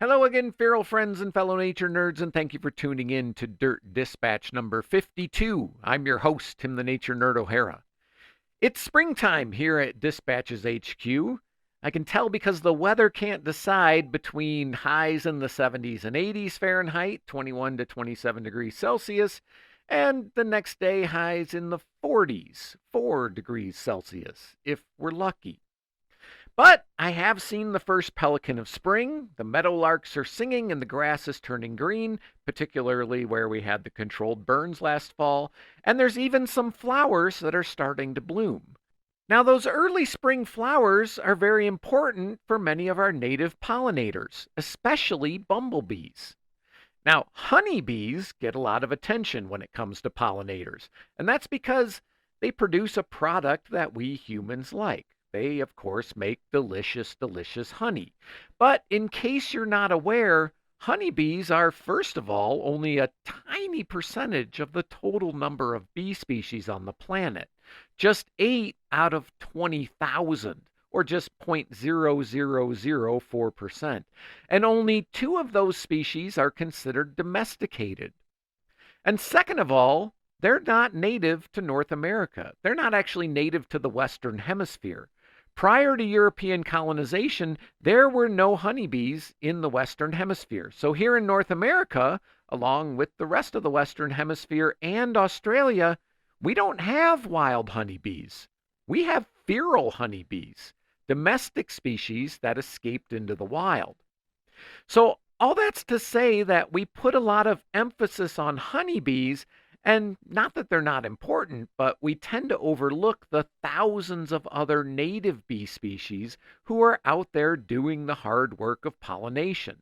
Hello again, feral friends and fellow nature nerds, and thank you for tuning in to Dirt Dispatch number 52. I'm your host, Tim the Nature Nerd O'Hara. It's springtime here at Dispatches HQ. I can tell because the weather can't decide between highs in the 70s and 80s Fahrenheit, 21 to 27 degrees Celsius, and the next day highs in the 40s, 4 degrees Celsius, if we're lucky. But I have seen the first pelican of spring. The meadowlarks are singing and the grass is turning green, particularly where we had the controlled burns last fall. And there's even some flowers that are starting to bloom. Now, those early spring flowers are very important for many of our native pollinators, especially bumblebees. Now, honeybees get a lot of attention when it comes to pollinators, and that's because they produce a product that we humans like. They, of course, make delicious, delicious honey. But in case you're not aware, honeybees are, first of all, only a tiny percentage of the total number of bee species on the planet. Just 8 out of 20,000, or just 0.0004%. And only 2 of those species are considered domesticated. And second of all, they're not native to North America. They're not actually native to the Western Hemisphere. Prior to European colonization, there were no honeybees in the Western Hemisphere. So here in North America, along with the rest of the Western Hemisphere and Australia, we don't have wild honeybees. We have feral honeybees, domestic species that escaped into the wild. So all that's to say that we put a lot of emphasis on honeybees, and not that they're not important, but we tend to overlook the thousands of other native bee species who are out there doing the hard work of pollination.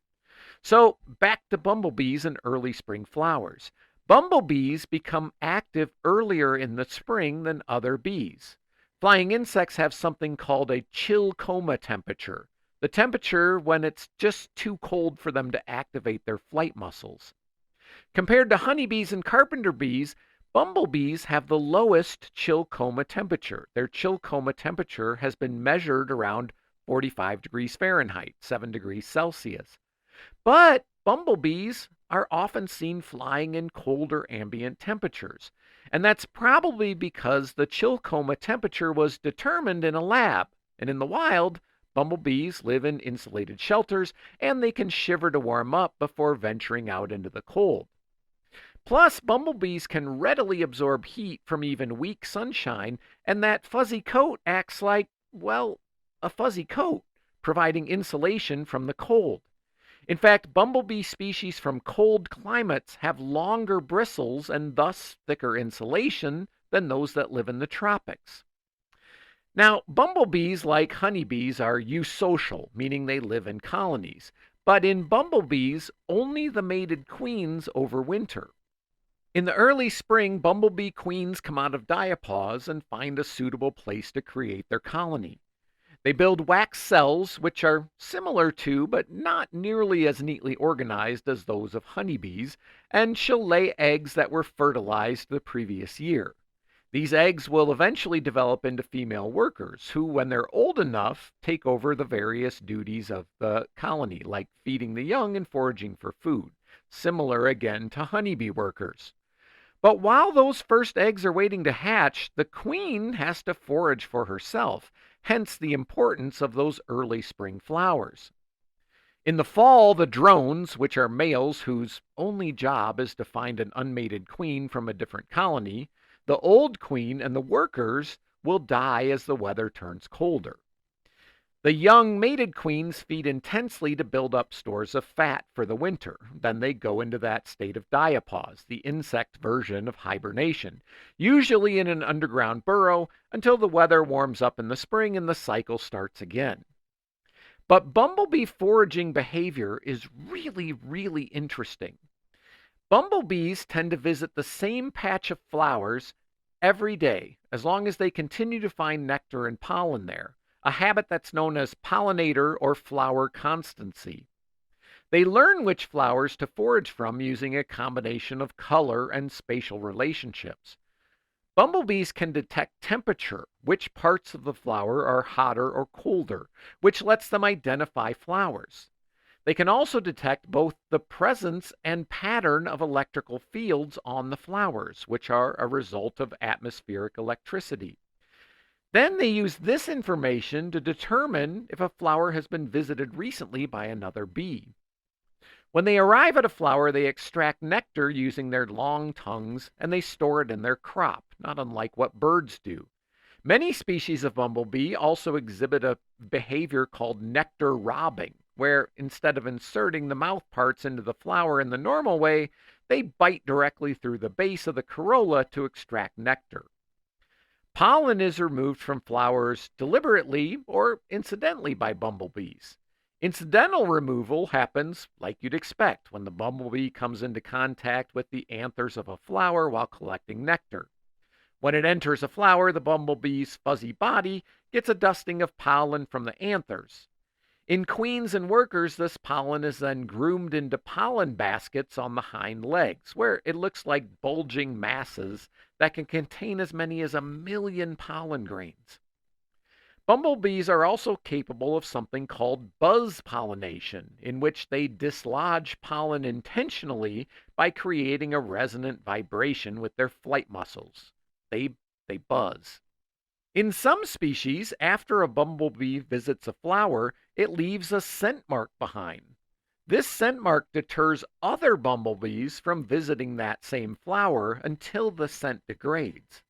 So back to bumblebees and early spring flowers. Bumblebees become active earlier in the spring than other bees. Flying insects have something called a chill coma temperature, the temperature when it's just too cold for them to activate their flight muscles. Compared to honeybees and carpenter bees, bumblebees have the lowest chill coma temperature. Their chill coma temperature has been measured around 45 degrees Fahrenheit, 7 degrees Celsius. But bumblebees are often seen flying in colder ambient temperatures. And that's probably because the chill coma temperature was determined in a lab. And in the wild, bumblebees live in insulated shelters, and they can shiver to warm up before venturing out into the cold. Plus, bumblebees can readily absorb heat from even weak sunshine, and that fuzzy coat acts like, well, a fuzzy coat, providing insulation from the cold. In fact, bumblebee species from cold climates have longer bristles and thus thicker insulation than those that live in the tropics. Now, bumblebees, like honeybees, are eusocial, meaning they live in colonies. But in bumblebees, only the mated queens overwinter. In the early spring, bumblebee queens come out of diapause and find a suitable place to create their colony. They build wax cells, which are similar to, but not nearly as neatly organized as those of honeybees, and she'll lay eggs that were fertilized the previous year. These eggs will eventually develop into female workers who, when they're old enough, take over the various duties of the colony, like feeding the young and foraging for food, similar again to honeybee workers. But while those first eggs are waiting to hatch, the queen has to forage for herself, hence the importance of those early spring flowers. In the fall, the drones, which are males whose only job is to find an unmated queen from a different colony, the old queen and the workers will die as the weather turns colder. The young mated queens feed intensely to build up stores of fat for the winter. Then they go into that state of diapause, the insect version of hibernation, usually in an underground burrow until the weather warms up in the spring and the cycle starts again. But bumblebee foraging behavior is really, really interesting. Bumblebees tend to visit the same patch of flowers every day, as long as they continue to find nectar and pollen there, a habit that's known as pollinator or flower constancy. They learn which flowers to forage from using a combination of color and spatial relationships. Bumblebees can detect temperature, which parts of the flower are hotter or colder, which lets them identify flowers. They can also detect both the presence and pattern of electrical fields on the flowers, which are a result of atmospheric electricity. Then they use this information to determine if a flower has been visited recently by another bee. When they arrive at a flower, they extract nectar using their long tongues and they store it in their crop, not unlike what birds do. Many species of bumblebee also exhibit a behavior called nectar robbing, where instead of inserting the mouth parts into the flower in the normal way, they bite directly through the base of the corolla to extract nectar. Pollen is removed from flowers deliberately or incidentally by bumblebees. Incidental removal happens like you'd expect when the bumblebee comes into contact with the anthers of a flower while collecting nectar. When it enters a flower, the bumblebee's fuzzy body gets a dusting of pollen from the anthers. In queens and workers, this pollen is then groomed into pollen baskets on the hind legs, where it looks like bulging masses that can contain as many as 1,000,000 pollen grains. Bumblebees are also capable of something called buzz pollination, in which they dislodge pollen intentionally by creating a resonant vibration with their flight muscles. They buzz. In some species, after a bumblebee visits a flower, it leaves a scent mark behind. This scent mark deters other bumblebees from visiting that same flower until the scent degrades.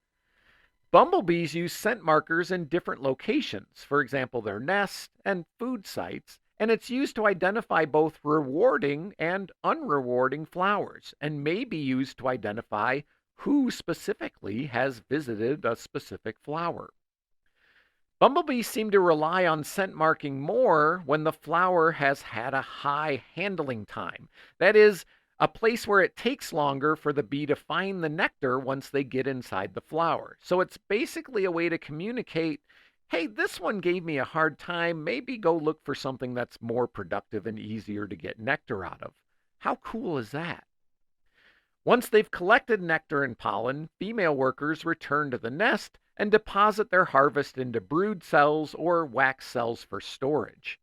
Bumblebees use scent markers in different locations, for example, their nest and food sites, and it's used to identify both rewarding and unrewarding flowers, and may be used to identify who specifically has visited a specific flower. Bumblebees seem to rely on scent marking more when the flower has had a high handling time. That is, a place where it takes longer for the bee to find the nectar once they get inside the flower. So it's basically a way to communicate, hey, this one gave me a hard time. Maybe go look for something that's more productive and easier to get nectar out of. How cool is that? Once they've collected nectar and pollen, female workers return to the nest and deposit their harvest into brood cells or wax cells for storage.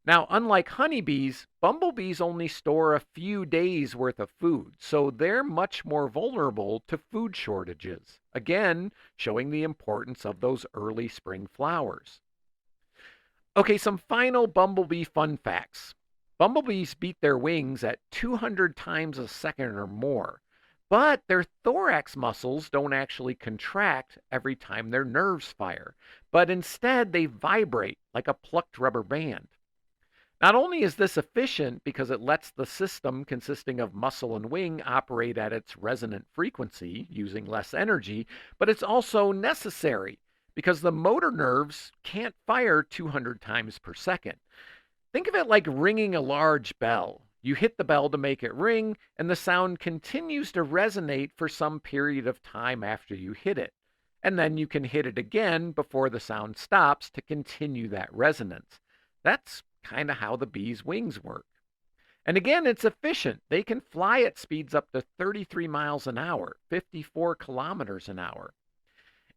Now, unlike honeybees, bumblebees only store a few days' worth of food, so they're much more vulnerable to food shortages, again, showing the importance of those early spring flowers. Okay, some final bumblebee fun facts. Bumblebees beat their wings at 200 times a second or more, but their thorax muscles don't actually contract every time their nerves fire, but instead they vibrate like a plucked rubber band. Not only is this efficient because it lets the system consisting of muscle and wing operate at its resonant frequency using less energy, but it's also necessary because the motor nerves can't fire 200 times per second. Think of it like ringing a large bell. You hit the bell to make it ring, and the sound continues to resonate for some period of time after you hit it. And then you can hit it again before the sound stops to continue that resonance. That's kind of how the bee's wings work. And again, it's efficient. They can fly at speeds up to 33 miles an hour, 54 kilometers an hour.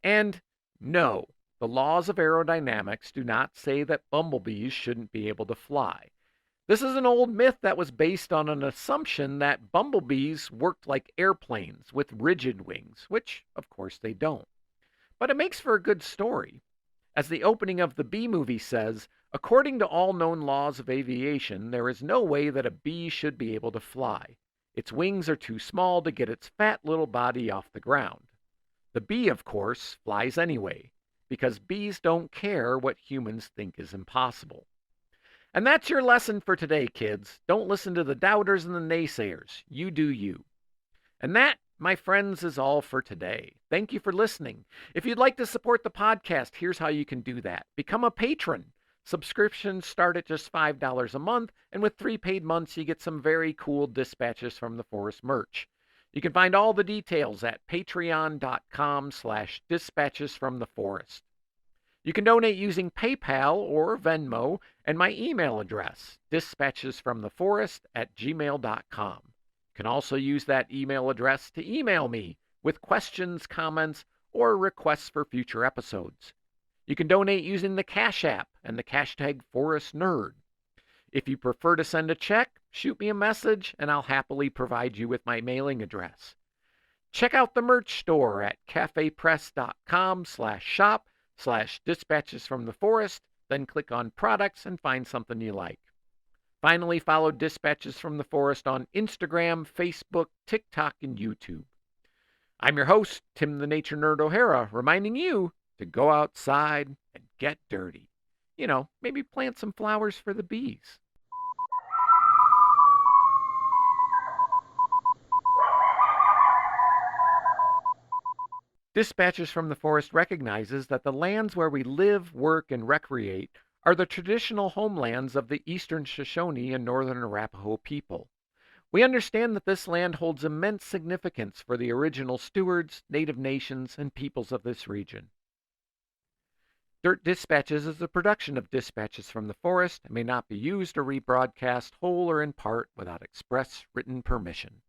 And no, the laws of aerodynamics do not say that bumblebees shouldn't be able to fly. This is an old myth that was based on an assumption that bumblebees worked like airplanes with rigid wings, which, of course, they don't. But it makes for a good story. As the opening of the Bee Movie says, according to all known laws of aviation, there is no way that a bee should be able to fly. Its wings are too small to get its fat little body off the ground. The bee, of course, flies anyway, because bees don't care what humans think is impossible. And that's your lesson for today, kids. Don't listen to the doubters and the naysayers. You do you. And that, my friends, is all for today. Thank you for listening. If you'd like to support the podcast, here's how you can do that. Become a patron. Subscriptions start at just $5 a month, and with 3 paid months, you get some very cool Dispatches from the Forest merch. You can find all the details at patreon.com/dispatchesfromtheforest. You can donate using PayPal or Venmo, and my email address, dispatchesfromtheforest@gmail.com. You can also use that email address to email me with questions, comments, or requests for future episodes. You can donate using the Cash App and the hashtag ForestNerd. If you prefer to send a check, shoot me a message and I'll happily provide you with my mailing address. Check out the merch store at cafepress.com/shop/dispatches from the forest, then click on products and find something you like. Finally, follow Dispatches from the Forest on Instagram, Facebook, TikTok, and YouTube. I'm your host, Tim the Nature Nerd O'Hara, reminding you to go outside and get dirty. Maybe plant some flowers for the bees. Dispatches from the Forest recognizes that the lands where we live, work, and recreate are the traditional homelands of the Eastern Shoshone and Northern Arapaho people. We understand that this land holds immense significance for the original stewards, Native nations, and peoples of this region. Dirt Dispatches is a production of Dispatches from the Forest and may not be used or rebroadcast whole or in part without express written permission.